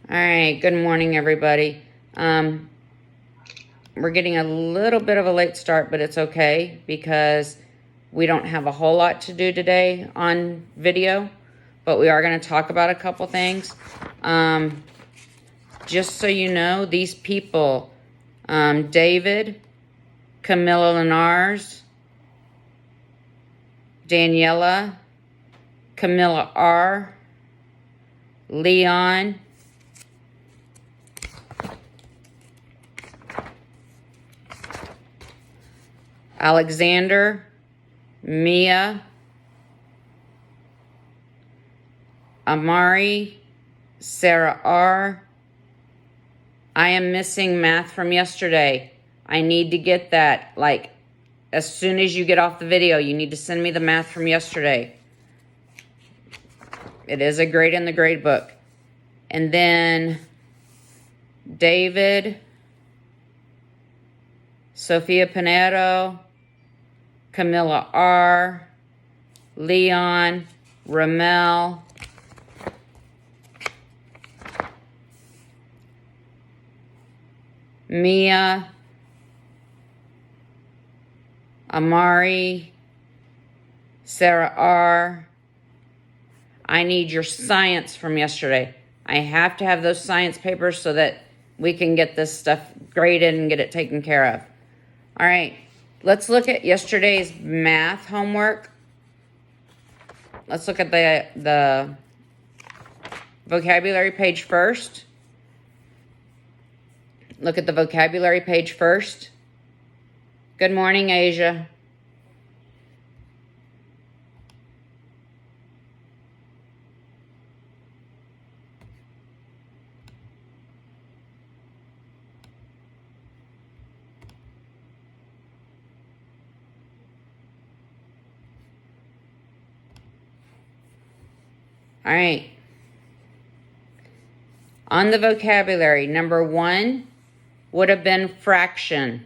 All right, good morning, everybody. We're getting a little bit of a late start, but it's okay because we don't have a whole lot to do today on video, but we are going to talk about a couple things. Just so you know, these people, David, Camilla Lenars, Daniela, Camilla R., Leon, Alexander, Mia, Amari, Sarah R. I am missing math from yesterday. I need to get that. Like, as soon as you get off the video, you need to send me the math from yesterday. It is a grade in the grade book. And then David, Sophia Pinero, Camilla R., Leon, Ramel, Mia, Amari, Sarah R. I need your science from yesterday. I have to have those science papers so that we can get this stuff graded and get it taken care of. All right, let's look at yesterday's math homework. Let's look at the vocabulary page first. Look at the vocabulary page first. Good morning, Asia. All right. On the vocabulary, number 1 would have been fraction.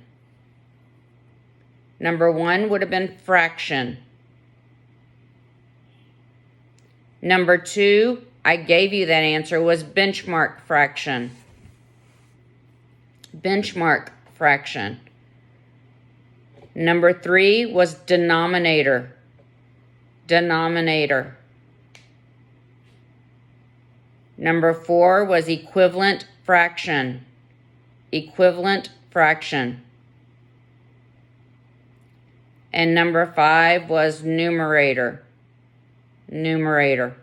Number 1 would have been fraction. Number 2, I gave you that answer, was benchmark fraction. Benchmark fraction. Number 3 was denominator. Denominator. Number 4 was equivalent fraction. Equivalent fraction. And number 5 was numerator. Numerator.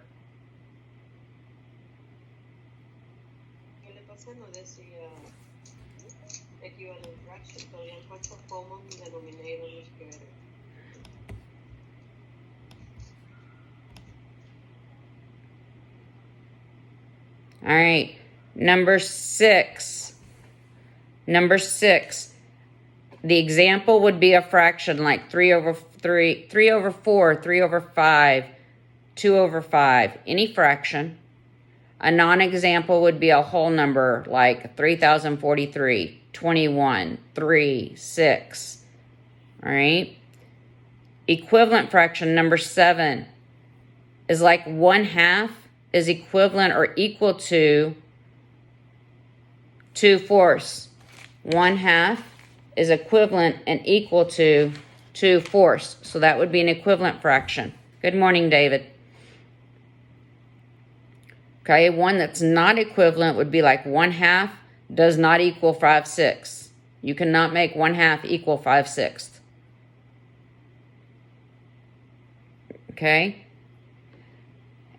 All right, number 6. Number 6. The example would be a fraction like 3 over 3, 3 over 4, 3 over 5, 2 over 5, any fraction. A non-example would be a whole number like 3,043, 21, 3, 6. All right. Equivalent fraction, number 7, is like 1/2 is equivalent or equal to 2/4. 1/2 is equivalent and equal to 2/4. So that would be an equivalent fraction. Good morning, David. Okay, one that's not equivalent would be like 1/2 does not equal 5/6. You cannot make 1/2 equal 5/6. Okay.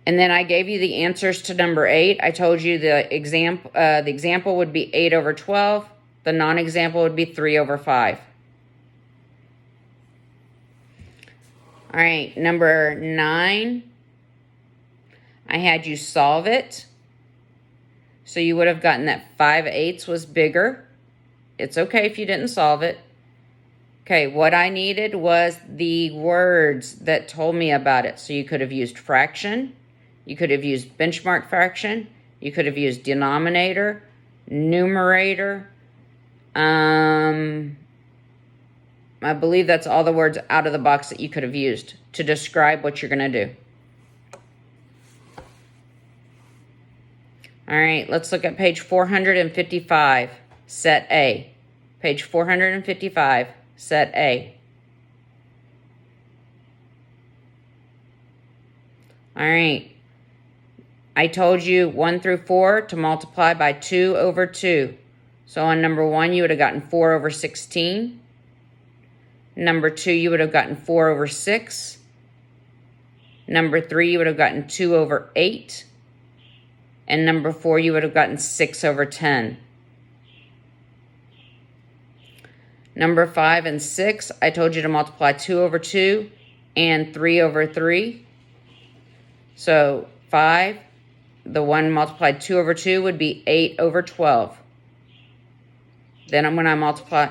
And then I gave you the answers to number 8. I told you the example would be 8 over 12. The non-example would be 3 over 5. All right, number 9. I had you solve it. So you would have gotten that 5/8 was bigger. It's okay if you didn't solve it. Okay, what I needed was the words that told me about it. So you could have used fraction. You could have used benchmark fraction. You could have used denominator, numerator. I believe that's all the words out of the box that you could have used to describe what you're going to do. All right, let's look at page 455, set A. Page 455, set A. All right. I told you 1 through 4 to multiply by 2 over 2. So on number 1, you would have gotten 4 over 16. Number 2, you would have gotten 4 over 6. Number 3, you would have gotten 2 over 8. And number 4, you would have gotten 6 over 10. Number 5 and 6, I told you to multiply 2 over 2 and 3 over 3. So 5, the one multiplied 2 over 2 would be 8 over 12. Then when I multiply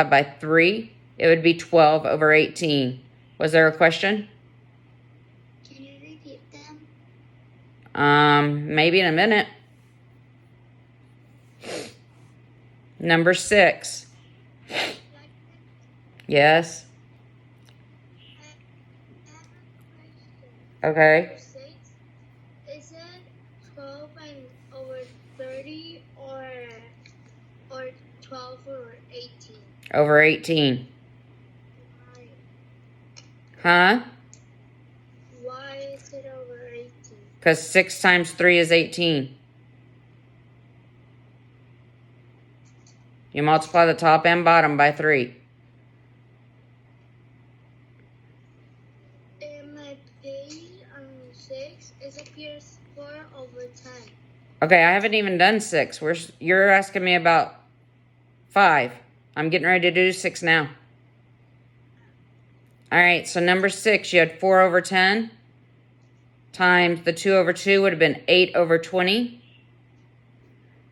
by 3, it would be 12 over 18. Was there a question? Can you repeat them? Maybe in a minute. Number 6. Yes. Okay. 6, is it 12 over 30 or 12 over 18? Over 18. Why? Huh? Why is it over 18? Because 6 times 3 is 18. You multiply the top and bottom by 3. In my page on 6, it appears 4 over 10. Okay, I haven't even done 6. You're asking me about 5. I'm getting ready to do 6 now. All right, so number 6, you had 4 over 10 times the 2 over 2 would have been 8 over 20.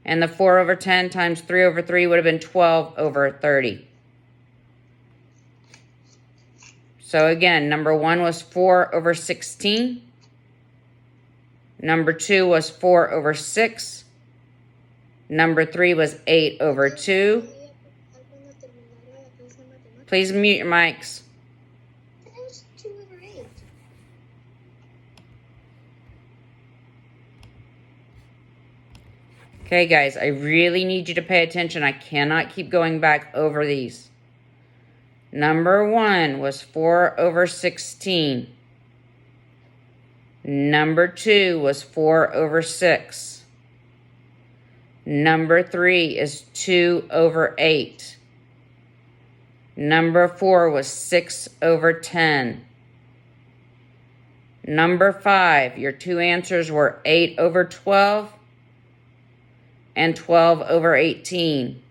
And the 4 over 10 times 3 over 3 would have been 12 over 30. So again, number 1 was 4 over 16. Number 2 was 4 over 6. Number 3 was 8 over 2. Please mute your mics. That was 2 over 8. Okay, guys, I really need you to pay attention. I cannot keep going back over these. Number 1 was 4 over 16. Number 2 was 4 over 6. Number 3 is 2 over 8. Number 4 was 6 over 10. Number 5, your two answers were 8 over 12 and 12 over 18.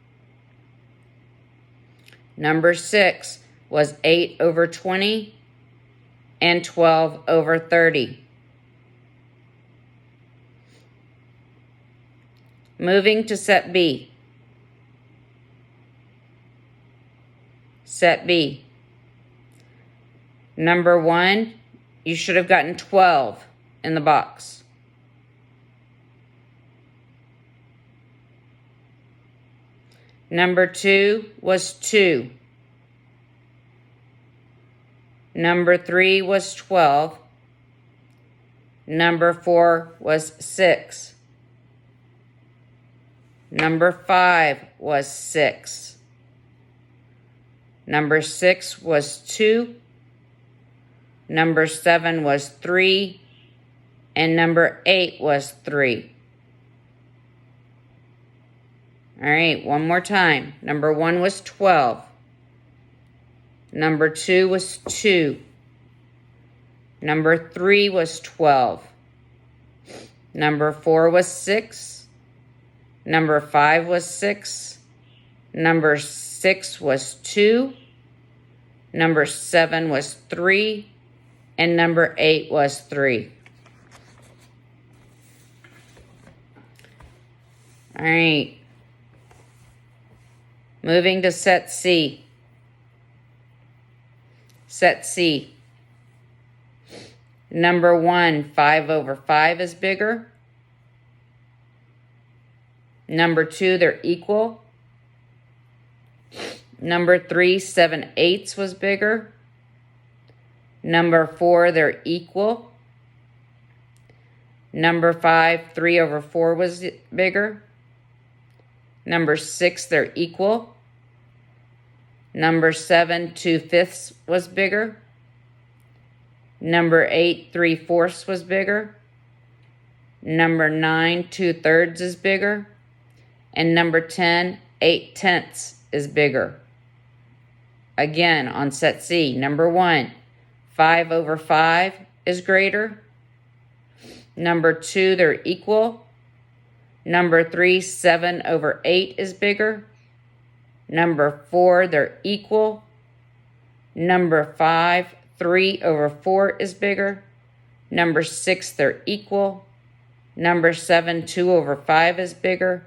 Number 6 was 8 over 20 and 12 over 30. Moving to set B. Set B. Number 1, you should have gotten 12 in the box. Number 2 was 2. Number 3 was 12. Number 4 was 6. Number 5 was 6. Number 6 was 2. Number 7 was 3. And number 8 was 3. All right, one more time. Number 1 was 12. Number 2 was 2. Number 3 was 12. Number 4 was 6. Number 5 was 6. Number 6 was 2. Number 7 was 3. And number 8 was 3. All right. Moving to set C. Set C. Number 1, 5 over 5 is bigger. Number 2, they're equal. Number 3, 7/8 was bigger. Number 4, they're equal. Number 5, 3 over 4 was bigger. Number 6, they're equal. Number 7, 2/5 was bigger. Number 8, 3/4 was bigger. Number 9, 2/3 is bigger. And number 10, 8/10 is bigger. Again, on set C, number 1, 5 over 5 is greater. Number 2, they're equal. Number 3, 7 over 8 is bigger. Number 4, they're equal. Number 5, 3 over 4 is bigger. Number 6, they're equal. Number 7, 2 over 5 is bigger.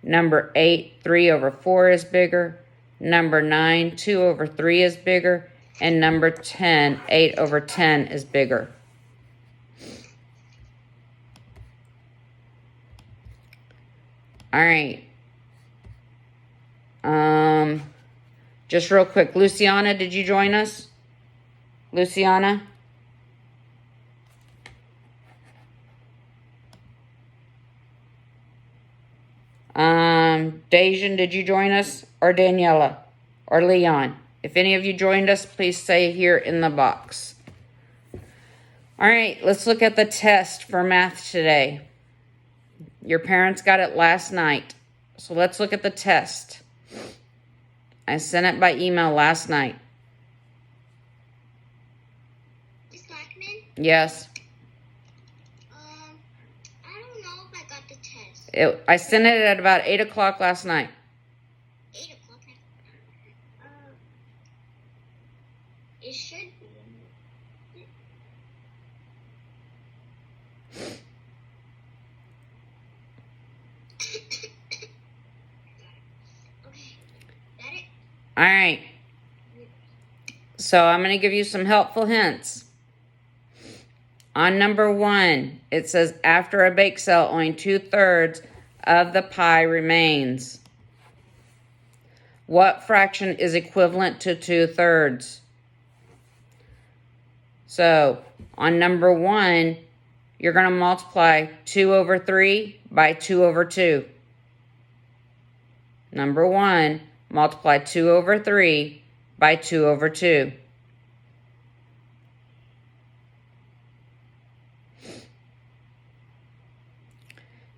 Number 8, 3 over 4 is bigger. Number 9, 2 over 3 is bigger. And number 10, 8 over 10 is bigger. All right. Just real quick, Luciana, did you join us? Luciana? Dejan, did you join us? Or Daniela? Or Leon? If any of you joined us, please say here in the box. All right, let's look at the test for math today. Your parents got it last night. So let's look at the test. I sent it by email last night. Miss Blackmon? Yes. I don't know if I got the test. I sent it at about 8 o'clock last night. 8 o'clock? It should be. Okay. Got it? All right. So I'm going to give you some helpful hints. On number 1, it says after a bake sale, only 2/3 of the pie remains. What fraction is equivalent to 2/3? So on number 1, you're going to multiply 2 over 3 by 2 over 2. Number 1, multiply 2 over 3 by 2 over 2.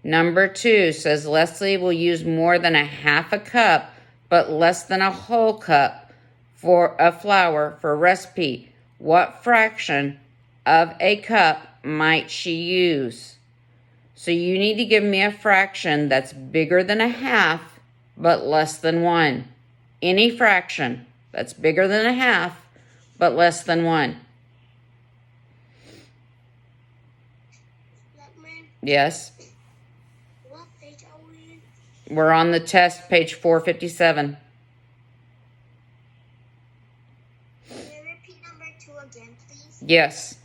Number 2 says Leslie will use more than a half a cup, but less than a whole cup of flour for a recipe. What fraction of a cup might she use? So you need to give me a fraction that's bigger than a half, but less than 1. Any fraction that's bigger than a half, but less than 1. Blackmon, Yes? what page are we in? We're on the test, page 457. Can you repeat number 2 again, please? Yes.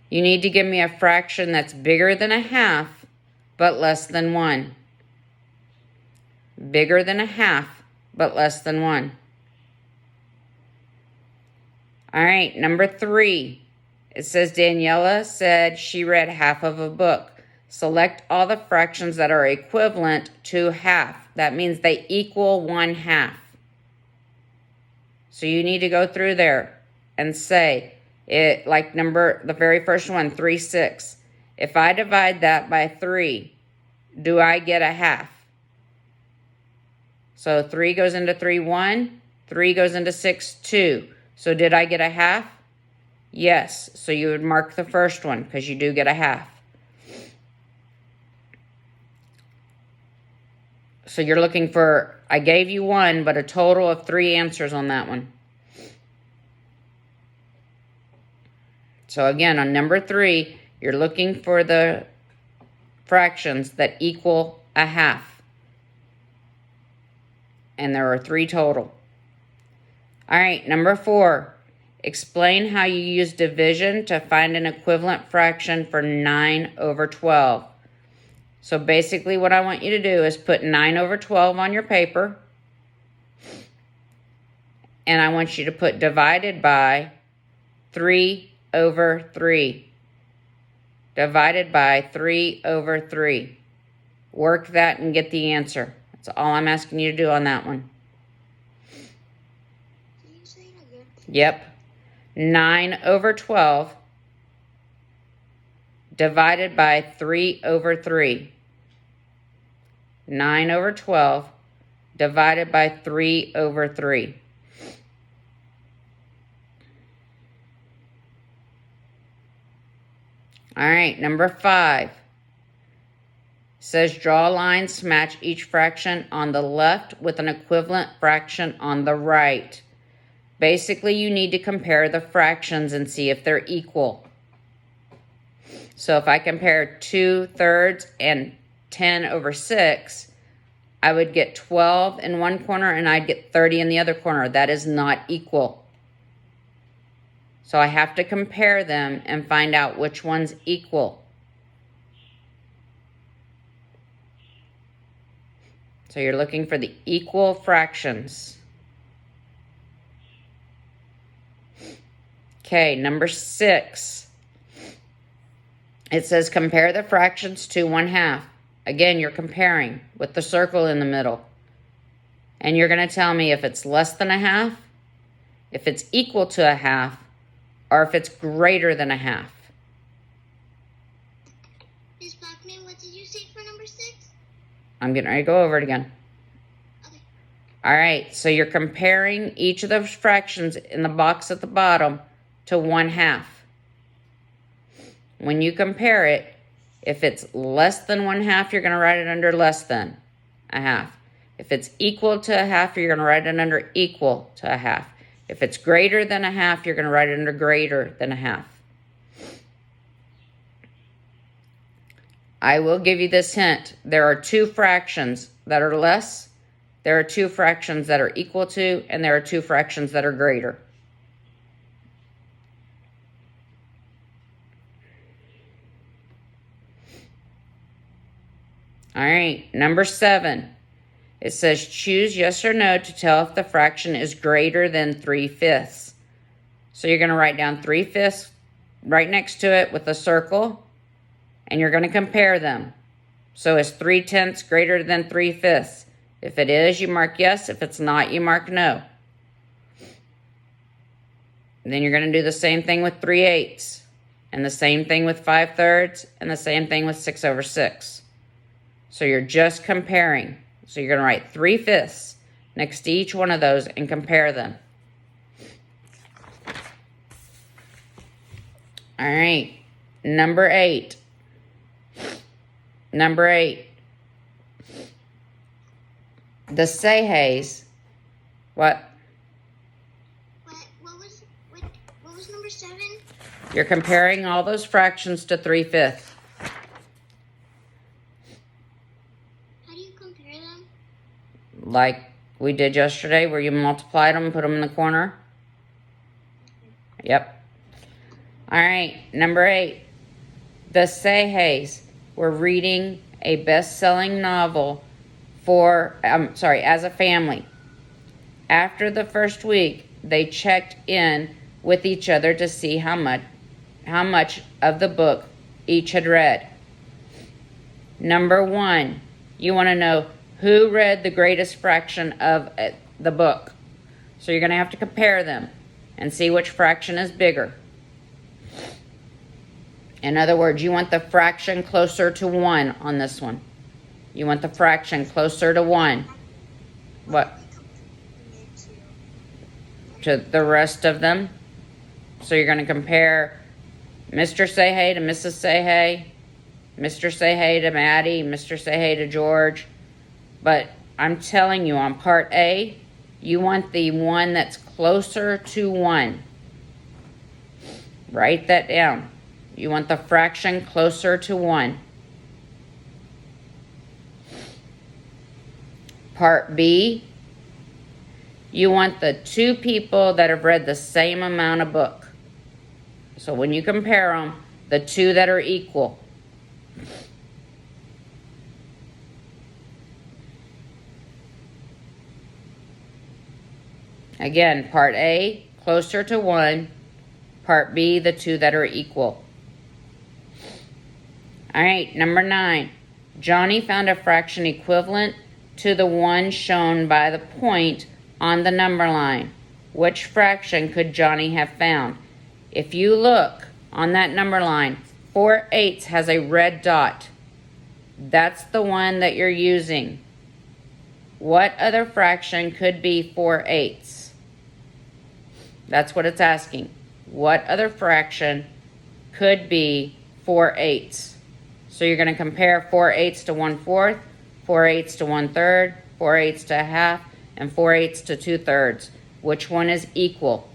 You need to give me a fraction that's bigger than a half, but less than 1. Bigger than a half, but less than 1. All right, number 3. It says Daniela said she read half of a book. Select all the fractions that are equivalent to half. That means they equal 1/2. So you need to go through there and say it, like the very first one, 3/6. If I divide that by 3, do I get a half? So 3 goes into 3, 1. 3 goes into 6, 2. So did I get a half? Yes. So you would mark the first one because you do get a half. So you're looking for, I gave you 1, but a total of 3 answers on that one. So again, on number 3, you're looking for the fractions that equal a half. And there are 3 total. All right, number 4. Explain how you use division to find an equivalent fraction for 9 over 12. So basically what I want you to do is put 9 over 12 on your paper. And I want you to put divided by 3 over 3. divided by 3 over 3. Work that and get the answer. That's all I'm asking you to do on that one. Can you say it again? Yep. 9 over 12 divided by 3 over 3. 9 over 12 divided by 3 over 3. All right, number 5. Says draw lines to match each fraction on the left with an equivalent fraction on the right. Basically, you need to compare the fractions and see if they're equal. So if I compare 2/3 and 10 over 6, I would get 12 in one corner and I'd get 30 in the other corner. That is not equal. So I have to compare them and find out which one's equal. So you're looking for the equal fractions. Okay, number 6. It says compare the fractions to 1/2. Again, you're comparing with the circle in the middle. And you're going to tell me if it's less than 1/2, if it's equal to 1/2, or if it's greater than 1/2. Miss Blackmon, what did you say for number 6? I'm getting ready to go over it again. Okay. All right, so you're comparing each of those fractions in the box at the bottom to 1/2. When you compare it, if it's less than 1/2, you're going to write it under less than 1/2. If it's equal to 1/2, you're going to write it under equal to 1/2. If it's greater than 1/2, you're going to write it under greater than 1/2. I will give you this hint. There are 2 fractions that are less, there are 2 fractions that are equal to, and there are 2 fractions that are greater. All right, number 7. It says choose yes or no to tell if the fraction is greater than 3/5. So you're going to write down 3/5 right next to it with a circle, and you're going to compare them. So is 3/10 greater than 3/5? If it is, you mark yes. If it's not, you mark no. And then you're going to do the same thing with 3/8, and the same thing with 5/3, and the same thing with 6 over 6. So you're just comparing. So you're going to write 3/5 next to each one of those and compare them. All right, number 8. Number 8. The Sayhays. What? What was number 7? You're comparing all those fractions to 3/5. How do you compare them? Like we did yesterday, where you multiplied them and put them in the corner. Yep. All right, number 8. The Sayhays were reading a best-selling novel as a family. After the first week, they checked in with each other to see how much of the book each had read. Number 1, you want to know who read the greatest fraction of the book. So you're going to have to compare them and see which fraction is bigger. In other words, you want the fraction closer to 1 on this one. You want the fraction closer to 1. What? To the rest of them. So you're going to compare Mr. Sayhay to Mrs. Sayhay, Mr. Sayhay to Maddie, Mr. Sayhay to George. But I'm telling you, on part A, you want the one that's closer to 1. Write that down. You want the fraction closer to 1. Part B, you want the 2 people that have read the same amount of book. So when you compare them, the 2 that are equal. Again, part A, closer to 1. Part B, the 2 that are equal. All right, number 9. Johnny found a fraction equivalent to the one shown by the point on the number line. Which fraction could Johnny have found? If you look on that number line, 4/8 has a red dot. That's the one that you're using. What other fraction could be 4/8? That's what it's asking. What other fraction could be 4/8? So you're going to compare 4/8 to 1/4, 4/8 to 1/3, 4/8 to a half, and 4/8 to 2/3. Which one is equal?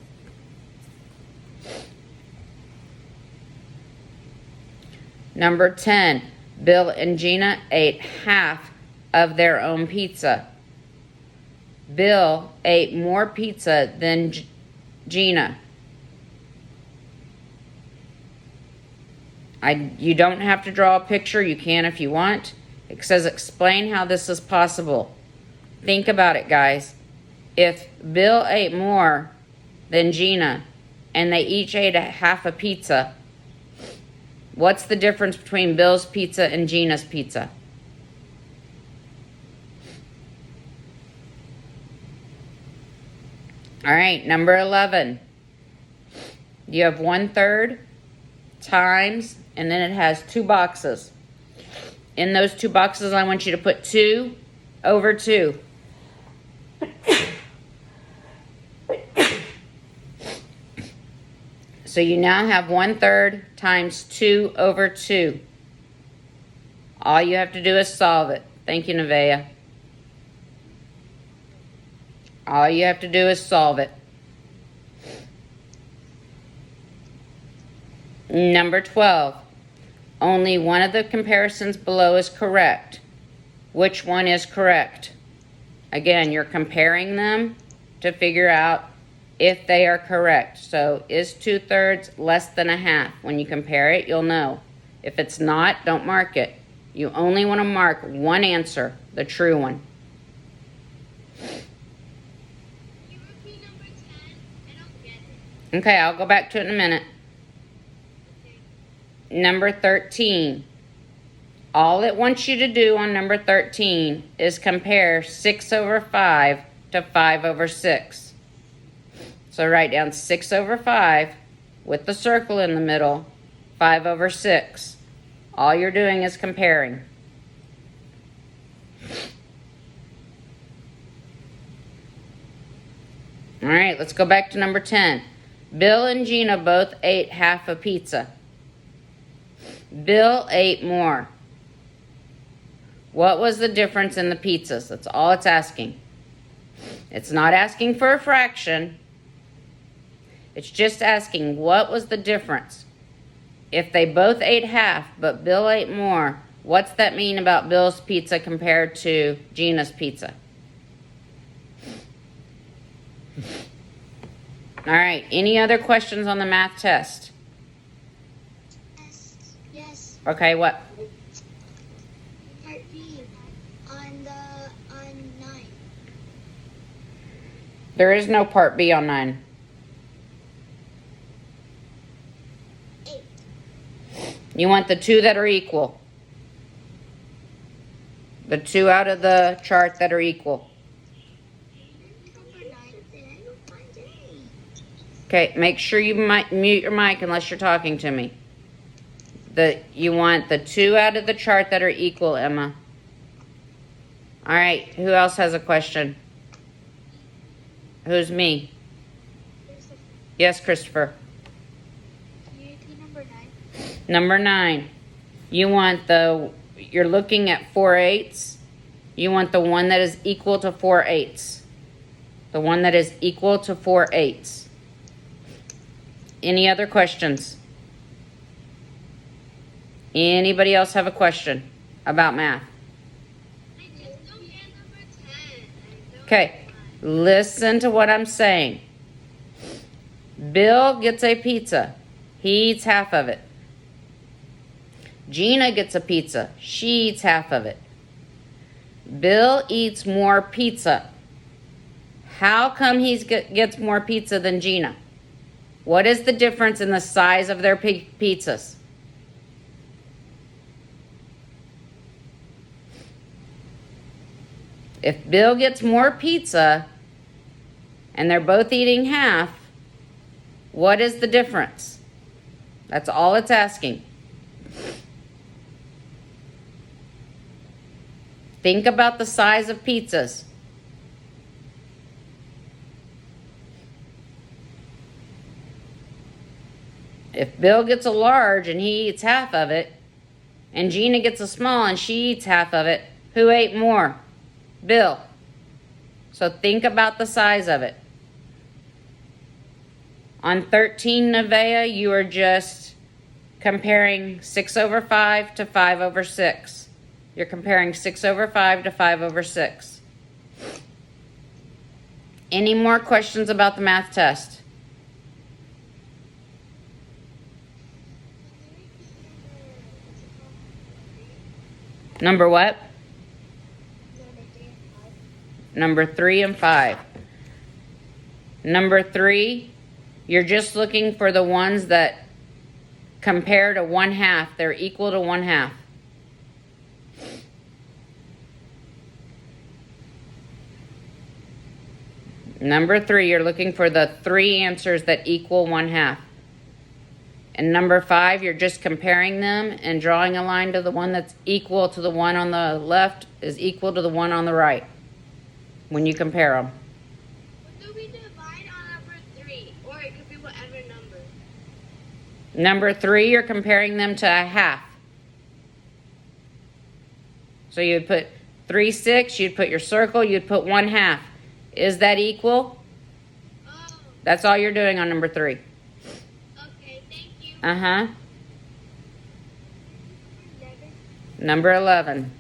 Number 10, Bill and Gina ate half of their own pizza. Bill ate more pizza than Gina. You don't have to draw a picture. You can if you want. It says explain how this is possible. Think about it, guys. If Bill ate more than Gina and they each ate a half a pizza, what's the difference between Bill's pizza and Gina's pizza? All right, number 11. You have 1/3 times, and then it has 2 boxes. In those 2 boxes, I want you to put 2 over 2. So you now have 1/3 times 2 over 2. All you have to do is solve it. Thank you, Nevaeh. All you have to do is solve it. Number 12. Only one of the comparisons below is correct. Which one is correct? Again, you're comparing them to figure out if they are correct. So is 2/3 less than a half? When you compare it, you'll know. If it's not, don't mark it. You only want to mark one answer, the true one. You repeat number 10? I don't get it. Okay, I'll go back to it in a minute. Okay. Number 13. All it wants you to do on number 13 is compare 6 over 5 to 5 over 6. So write down 6 over 5 with the circle in the middle, 5 over 6. All you're doing is comparing. All right, let's go back to number 10. Bill and Gina both ate half a pizza. Bill ate more. What was the difference in the pizzas? That's all it's asking. It's not asking for a fraction. It's just asking what was the difference. If they both ate half, but Bill ate more, what's that mean about Bill's pizza compared to Gina's pizza? All right, any other questions on the math test? Yes. Okay, what? Part B. On 9. There is no part B on 9. 8. You want the 2 that are equal. The 2 out of the chart that are equal. Number 9. Did I not find it? Okay, make sure you mute your mic unless you're talking to me. You want the 2 out of the chart that are equal, Emma. All right, who else has a question? Who's me? Yes, Christopher. Can you repeat number 9? Number 9. You're looking at 4/8. You want the one that is equal to 4/8. The one that is equal to 4/8. Any other questions? Anybody else have a question about math? I just don't get number 10. Okay, listen to what I'm saying. Bill gets a pizza. He eats half of it. Gina gets a pizza. She eats half of it. Bill eats more pizza. How come he gets more pizza than Gina? What is the difference in the size of their pizzas? If Bill gets more pizza and they're both eating half, what is the difference? That's all it's asking. Think about the size of pizzas. If Bill gets a large and he eats half of it, and Gina gets a small and she eats half of it, who ate more? Bill. So think about the size of it. On 13, Nevaeh, you are just comparing 6 over 5 to 5 over 6. You're comparing 6 over 5 to 5 over 6. Any more questions about the math test? Number what? Number 3 and 5. Number 3, you're just looking for the ones that compare to 1/2. They're equal to 1/2. Number 3, you're looking for the 3 answers that equal 1/2. And number 5, you're just comparing them and drawing a line to the one that's equal to the one on the left is equal to the one on the right when you compare them. What do we divide on number 3? Or it could be whatever number. Number 3, you're comparing them to a half. So you'd put 3, 6, you'd put your circle, you'd put 1/2. Is that equal? Oh, That's all you're doing on number 3. okay, thank you. Uh-huh. 11. Number 11.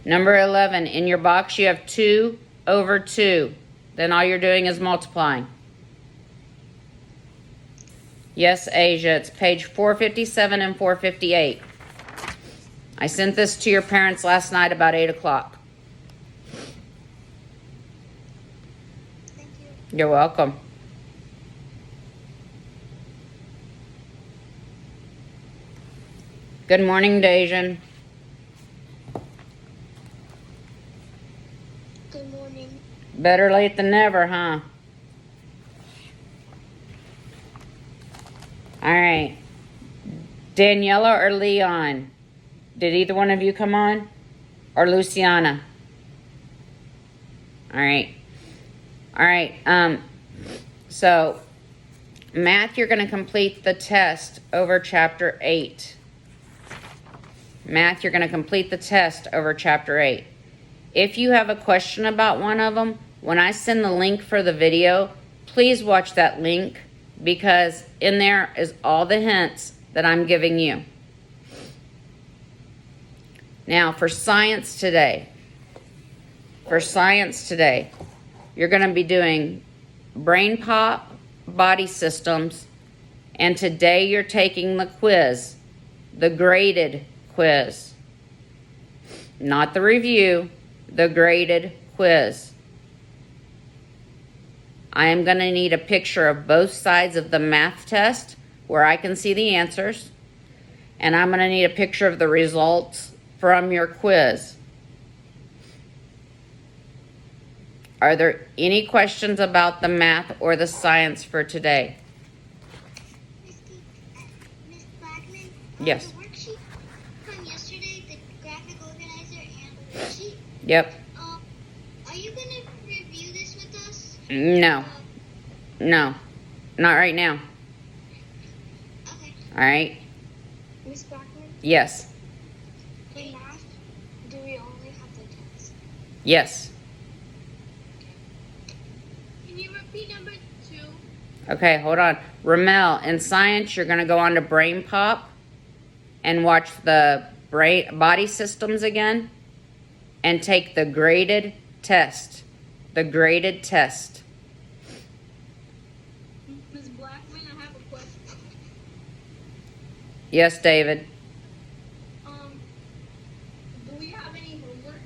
Number 11, in your box you have 2 over 2. Then all you're doing is multiplying. Yes, Asia, it's page 457 and 458. I sent this to your parents last night about 8 o'clock. Thank you. You're welcome. Good morning, Dejan. Good morning. Better late than never, huh? All right. Daniela or Leon? Did either one of you come on? Or Luciana? All right. All right. So, math, you're going to complete the test over chapter 8. Math, you're going to complete the test over chapter 8. If you have a question about one of them, when I send the link for the video, please watch that link because in there is all the hints that I'm giving you. Now, for science today, you're going to be doing brain pop, body systems, and today you're taking the quiz, the graded quiz. Not the review, the graded quiz. I am going to need a picture of both sides of the math test where I can see the answers, and I'm going to need a picture of the results from your quiz. Are there any questions about the math or the science for today? Miss Blackmon? Yes. The worksheet from yesterday, the graphic organizer and the worksheet. Yep. Are you going to review this with us? No. No. Not right now. Okay. All right? Miss Blackmon, Yes. in math, do we only have the test? Yes. Can you repeat number 2? Okay, hold on. Ramel, in science, you're going to go on to brain pop and watch the body systems again and take the graded test. The graded test. Miss Blackmon, I have a question. Yes, David. Do we have any homework?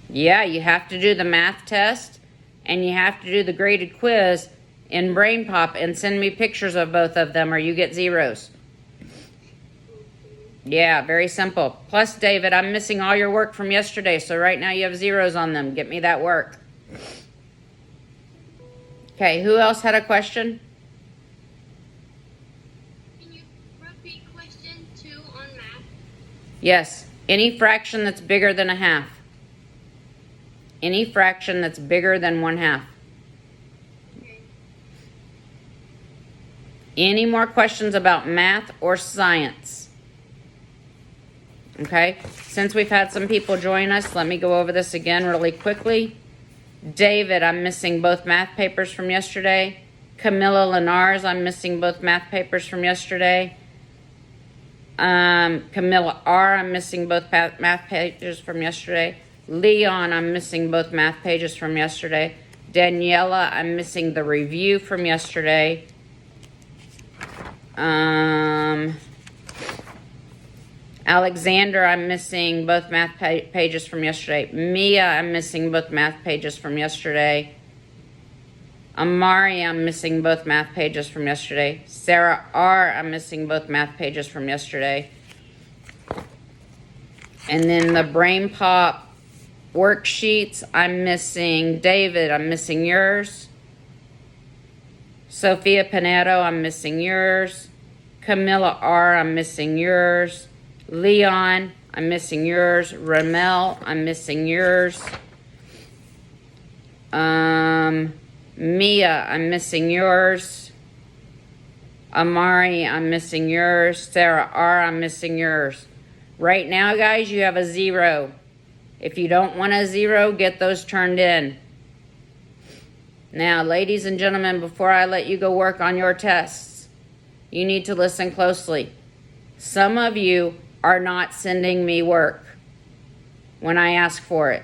Yeah, you have to do the math test and you have to do the graded quiz in brain pop and send me pictures of both of them or you get zeros. Yeah, very simple. Plus, David, I'm missing all your work from yesterday, so right now you have zeros on them. Get me that work. Okay, who else had a question? Can you repeat question 2 on math? Yes. Any fraction that's bigger than a half. Any fraction that's bigger than 1/2. Okay. Any more questions about math or science? Okay, since we've had some people join us, let me go over this again really quickly. David, I'm missing both math papers from yesterday. Camilla Lenars, I'm missing both math papers from yesterday. Camilla R, I'm missing both math pages from yesterday. Leon, I'm missing both math pages from yesterday. Daniela, I'm missing the review from yesterday. Alexander, I'm missing both math pages from yesterday. Mia, I'm missing both math pages from yesterday. Amari, I'm missing both math pages from yesterday. Sarah R, I'm missing both math pages from yesterday. And then the Brain Pop worksheets, I'm missing David, I'm missing yours. Sophia Pinedo, I'm missing yours. Camilla R, I'm missing yours. Leon, I'm missing yours. Ramel, I'm missing yours. Mia, I'm missing yours. Amari, I'm missing yours. Sarah R, I'm missing yours. Right now, guys, you have a 0. If you don't want a 0, get those turned in. Now, ladies and gentlemen, before I let you go work on your tests, you need to listen closely. Some of you are not sending me work when I ask for it.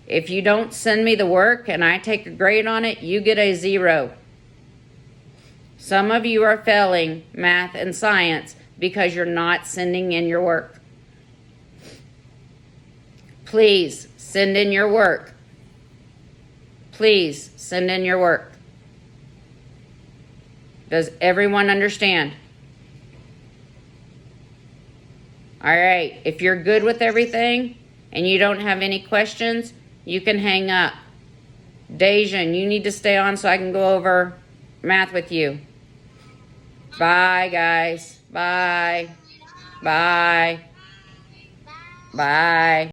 If you don't send me the work and I take a grade on it, you get a 0. Some of you are failing math and science because you're not sending in your work. Please send in your work. Please send in your work. Does everyone understand? All right, if you're good with everything and you don't have any questions, you can hang up. Dejan, you need to stay on so I can go over math with you. Bye, guys. Bye. Bye. Bye.